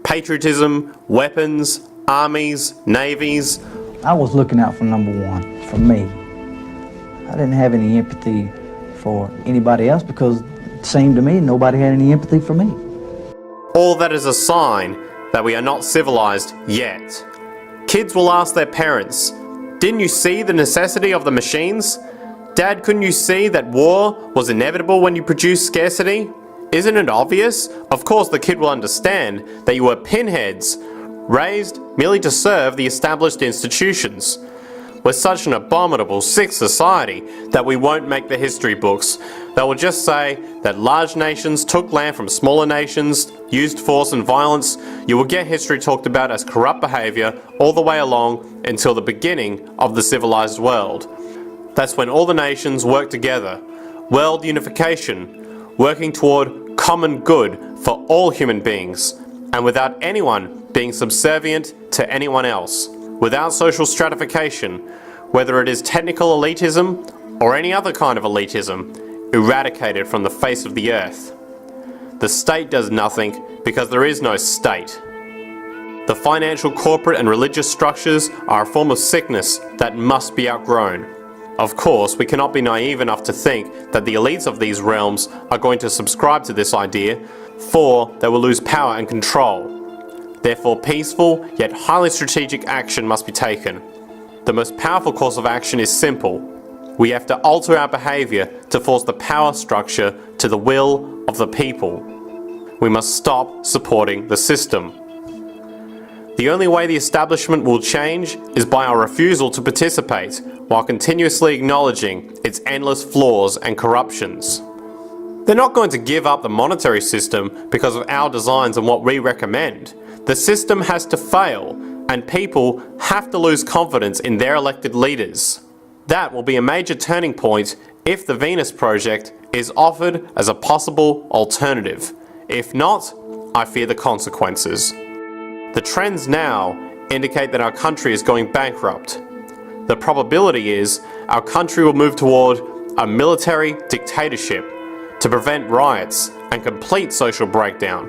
Patriotism, weapons, armies, navies. I was looking out for number one, for me. I didn't have any empathy for anybody else because it seemed to me nobody had any empathy for me. All that is a sign that we are not civilized yet. Kids will ask their parents, "Didn't you see the necessity of the machines? Dad, couldn't you see that war was inevitable when you produced scarcity? Isn't it obvious?" Of course the kid will understand that you were pinheads, raised merely to serve the established institutions. We're such an abominable, sick society that we won't make the history books. They will just say that large nations took land from smaller nations, used force and violence. You will get history talked about as corrupt behaviour all the way along until the beginning of the civilized world. That's when all the nations work together. World unification, working toward common good for all human beings, and without anyone being subservient to anyone else, without social stratification, whether it is technical elitism or any other kind of elitism, eradicated from the face of the earth. The state does nothing because there is no state. The financial, corporate and religious structures are a form of sickness that must be outgrown. Of course, we cannot be naive enough to think that the elites of these realms are going to subscribe to this idea, for they will lose power and control. Therefore, peaceful yet highly strategic action must be taken. The most powerful course of action is simple. We have to alter our behaviour to force the power structure to the will of the people. We must stop supporting the system. The only way the establishment will change is by our refusal to participate, while continuously acknowledging its endless flaws and corruptions. They're not going to give up the monetary system because of our designs and what we recommend. The system has to fail, and people have to lose confidence in their elected leaders. That will be a major turning point if the Venus Project is offered as a possible alternative. If not, I fear the consequences. The trends now indicate that our country is going bankrupt. The probability is our country will move toward a military dictatorship to prevent riots and complete social breakdown.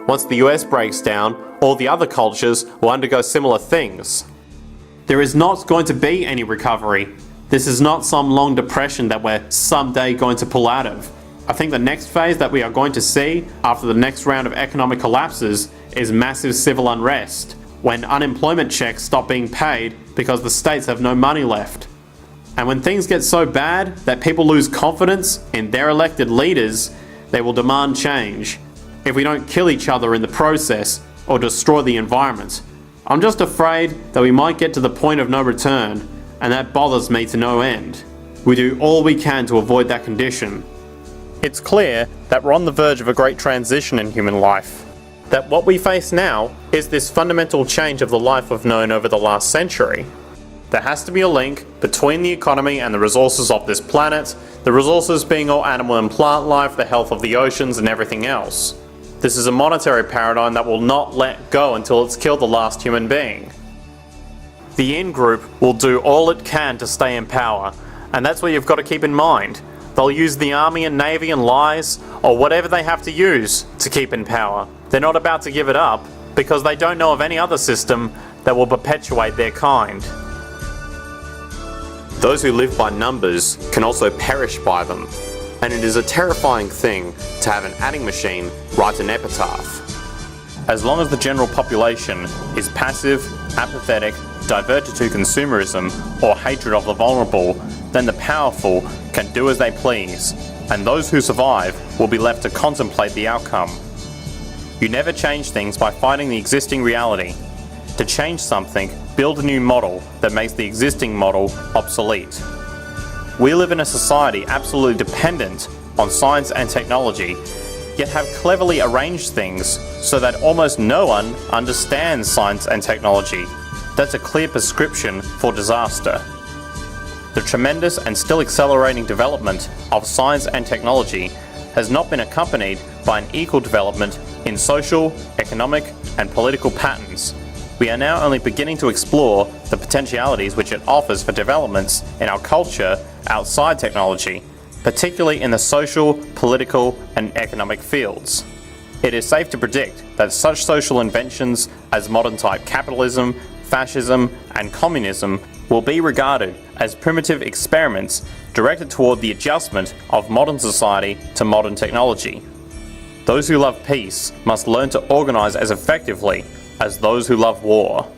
Once the US breaks down, all the other cultures will undergo similar things. There is not going to be any recovery. This is not some long depression that we're someday going to pull out of. I think the next phase that we are going to see after the next round of economic collapses is massive civil unrest, when unemployment checks stop being paid because the states have no money left. And when things get so bad that people lose confidence in their elected leaders, they will demand change, if we don't kill each other in the process or destroy the environment. I'm just afraid that we might get to the point of no return, and that bothers me to no end. We do all we can to avoid that condition. It's clear that we're on the verge of a great transition in human life. That what we face now is this fundamental change of the life we've known over the last century. There has to be a link between the economy and the resources of this planet, the resources being all animal and plant life, the health of the oceans and everything else. This is a monetary paradigm that will not let go until it's killed the last human being. The in-group will do all it can to stay in power, and that's what you've got to keep in mind. They'll use the army and navy and lies, or whatever they have to use to keep in power. They're not about to give it up, because they don't know of any other system that will perpetuate their kind. Those who live by numbers can also perish by them, and it is a terrifying thing to have an adding machine write an epitaph. As long as the general population is passive, apathetic, diverted to consumerism or hatred of the vulnerable, then the powerful can do as they please, and those who survive will be left to contemplate the outcome. You never change things by fighting the existing reality. To change something, build a new model that makes the existing model obsolete. We live in a society absolutely dependent on science and technology, yet have cleverly arranged things so that almost no one understands science and technology. That's a clear prescription for disaster. The tremendous and still accelerating development of science and technology has not been accompanied by an equal development in social, economic, and political patterns. We are now only beginning to explore the potentialities which it offers for developments in our culture outside technology, particularly in the social, political, and economic fields. It is safe to predict that such social inventions as modern-type capitalism, fascism, and communism will be regarded as primitive experiments directed toward the adjustment of modern society to modern technology. Those who love peace must learn to organize as effectively as those who love war.